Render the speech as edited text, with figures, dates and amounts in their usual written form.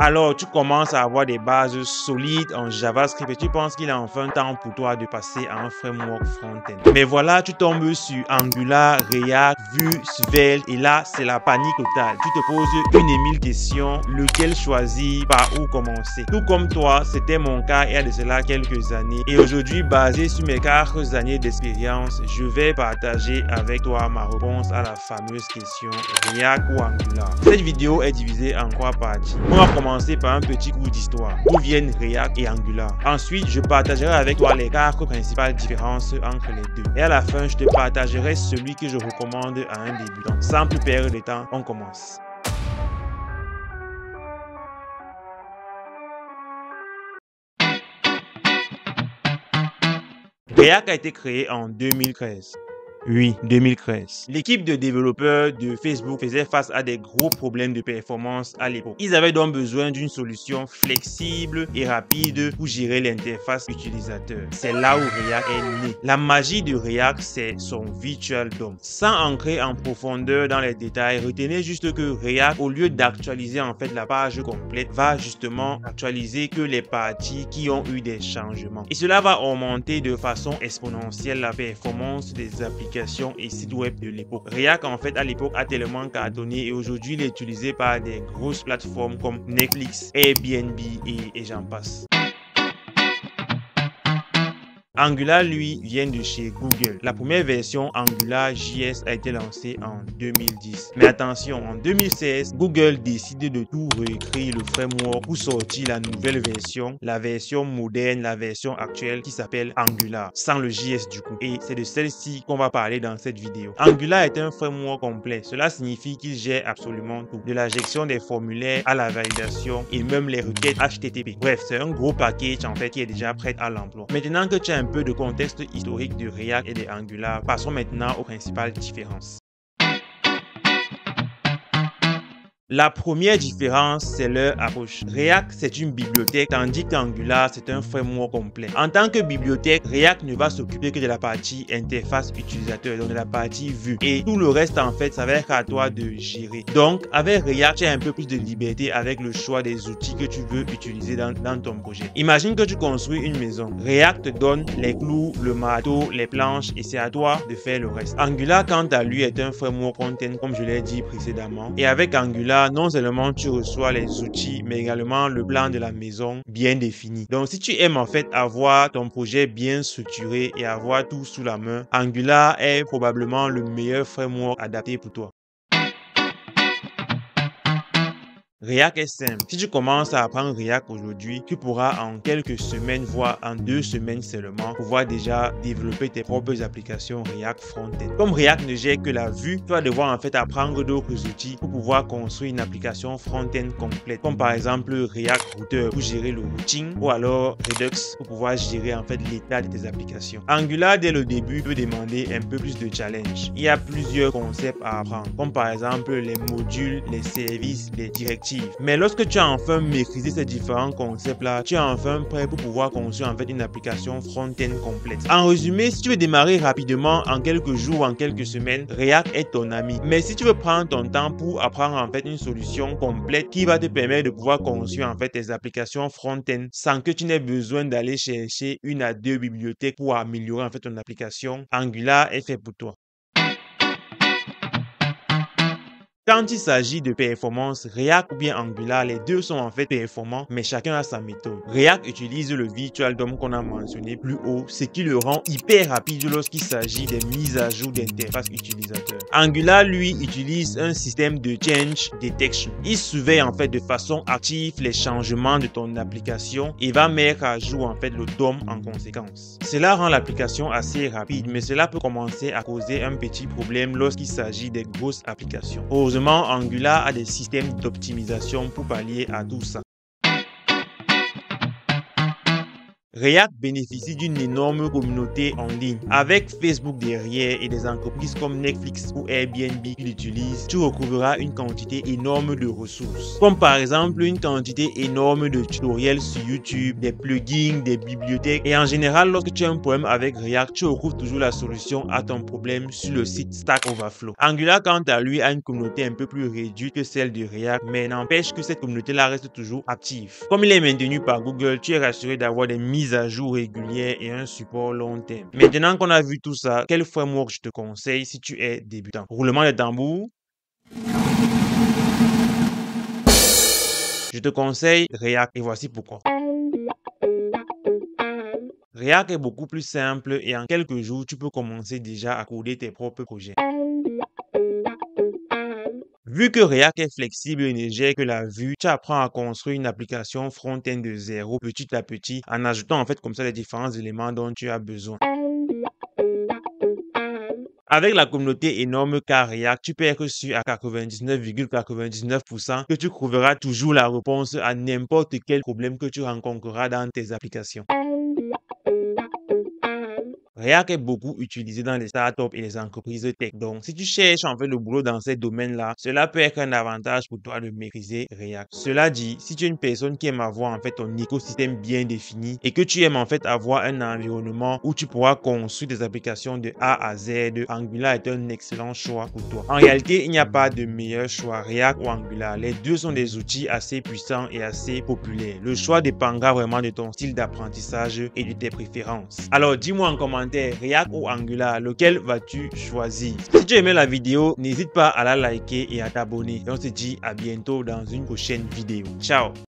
Alors tu commences à avoir des bases solides en JavaScript et tu penses qu'il est enfin temps pour toi de passer à un framework front-end. Mais voilà, tu tombes sur Angular, React, Vue, Svelte et là, c'est la panique totale. Tu te poses une et mille questions, lequel choisir, par où commencer. Tout comme toi, c'était mon cas il y a de cela quelques années. Et aujourd'hui, basé sur mes 4 années d'expérience, je vais partager avec toi ma réponse à la fameuse question React ou Angular. Cette vidéo est divisée en 3 parties. On va commencer par un petit cours d'histoire. D'où viennent React et Angular. Ensuite, je partagerai avec toi les 4 principales différences entre les deux. Et à la fin, je te partagerai celui que je recommande à un débutant. Sans plus perdre de temps, on commence. React a été créé en 2013. Oui, 2013. L'équipe de développeurs de Facebook faisait face à des gros problèmes de performance à l'époque. Ils avaient donc besoin d'une solution flexible et rapide pour gérer l'interface utilisateur. C'est là où React est né. La magie de React, c'est son Virtual DOM. Sans entrer en profondeur dans les détails, retenez juste que React, au lieu d'actualiser en fait la page complète, va justement actualiser que les parties qui ont eu des changements. Et cela va augmenter de façon exponentielle la performance des applications et sites web de l'époque. React en fait à l'époque a tellement cartonné et aujourd'hui il est utilisé par des grosses plateformes comme Netflix, Airbnb et j'en passe. Angular, lui, vient de chez Google. La première version AngularJS a été lancée en 2010. Mais attention, en 2016, Google décide de tout réécrire le framework pour sortir la nouvelle version, la version moderne, la version actuelle qui s'appelle Angular, sans le JS du coup. Et c'est de celle-ci qu'on va parler dans cette vidéo. Angular est un framework complet. Cela signifie qu'il gère absolument tout, de la gestion des formulaires à la validation et même les requêtes HTTP. Bref, c'est un gros package en fait qui est déjà prêt à l'emploi. Maintenant que tu as un peu de contexte historique de React et de Angular, passons maintenant aux principales différences. La première différence, c'est leur approche. React, c'est une bibliothèque, tandis qu'Angular, c'est un framework complet. En tant que bibliothèque, React ne va s'occuper que de la partie interface utilisateur, donc de la partie vue. Et tout le reste, en fait, ça va être à toi de gérer. Donc, avec React, tu as un peu plus de liberté avec le choix des outils que tu veux utiliser dans ton projet. Imagine que tu construis une maison. React te donne les clous, le marteau, les planches et c'est à toi de faire le reste. Angular, quant à lui, est un framework front-end, comme je l'ai dit précédemment. Et avec Angular, non seulement tu reçois les outils, mais également le plan de la maison bien défini. Donc, si tu aimes en fait avoir ton projet bien structuré et avoir tout sous la main, Angular est probablement le meilleur framework adapté pour toi. React est simple. Si tu commences à apprendre React aujourd'hui, tu pourras en quelques semaines, voire en 2 semaines seulement, pouvoir déjà développer tes propres applications React Front-end. Comme React ne gère que la vue, tu vas devoir en fait apprendre d'autres outils pour pouvoir construire une application Front-end complète, comme par exemple React Router pour gérer le routing, ou alors Redux pour pouvoir gérer en fait l'état de tes applications. Angular, dès le début, peut demander un peu plus de challenge. Il y a plusieurs concepts à apprendre, comme par exemple les modules, les services, les directives. Mais lorsque tu as enfin maîtrisé ces différents concepts-là, tu es enfin prêt pour pouvoir construire en fait une application front-end complète. En résumé, si tu veux démarrer rapidement en quelques jours ou en quelques semaines, React est ton ami. Mais si tu veux prendre ton temps pour apprendre en fait une solution complète qui va te permettre de pouvoir construire en fait tes applications front-end sans que tu n'aies besoin d'aller chercher 1 à 2 bibliothèques pour améliorer en fait ton application, Angular est fait pour toi. Quand il s'agit de performance, React ou bien Angular, les deux sont en fait performants, mais chacun a sa méthode. React utilise le Virtual DOM qu'on a mentionné plus haut, ce qui le rend hyper rapide lorsqu'il s'agit des mises à jour d'interface utilisateur. Angular, lui, utilise un système de change detection. Il surveille en fait de façon active les changements de ton application et va mettre à jour en fait le DOM en conséquence. Cela rend l'application assez rapide, mais cela peut commencer à causer un petit problème lorsqu'il s'agit des grosses applications. Heureusement, Angular a des systèmes d'optimisation pour pallier à tout ça. React bénéficie d'une énorme communauté en ligne. Avec Facebook derrière et des entreprises comme Netflix ou Airbnb qui l'utilisent, tu retrouveras une quantité énorme de ressources. Comme par exemple une quantité énorme de tutoriels sur YouTube, des plugins, des bibliothèques. Et en général, lorsque tu as un problème avec React, tu retrouves toujours la solution à ton problème sur le site Stack Overflow. Angular, quant à lui, a une communauté un peu plus réduite que celle de React, mais n'empêche que cette communauté-là reste toujours active. Comme il est maintenu par Google, tu es rassuré d'avoir des mises à jour régulières et un support long terme. Maintenant qu'on a vu tout ça, quel framework je te conseille si tu es débutant? Roulement de tambour. Je te conseille React et voici pourquoi. React est beaucoup plus simple et en quelques jours, tu peux commencer déjà à coder tes propres projets. Vu que React est flexible et ne gère que la vue, tu apprends à construire une application front-end de zéro petit à petit en ajoutant en fait comme ça les différents éléments dont tu as besoin. Avec la communauté énorme qu'a React, tu peux être sûr à 99,99% que tu trouveras toujours la réponse à n'importe quel problème que tu rencontreras dans tes applications. React est beaucoup utilisé dans les startups et les entreprises tech. Donc, si tu cherches en fait le boulot dans ces domaines-là, cela peut être un avantage pour toi de maîtriser React. Cela dit, si tu es une personne qui aime avoir en fait ton écosystème bien défini et que tu aimes en fait avoir un environnement où tu pourras construire des applications de A à Z, Angular est un excellent choix pour toi. En réalité, il n'y a pas de meilleur choix, React ou Angular. Les deux sont des outils assez puissants et assez populaires. Le choix dépendra vraiment de ton style d'apprentissage et de tes préférences. Alors, dis-moi en commentaire, React ou Angular, lequel vas-tu choisir? Si tu as aimé la vidéo, n'hésite pas à la liker et à t'abonner. Et on se dit à bientôt dans une prochaine vidéo. Ciao!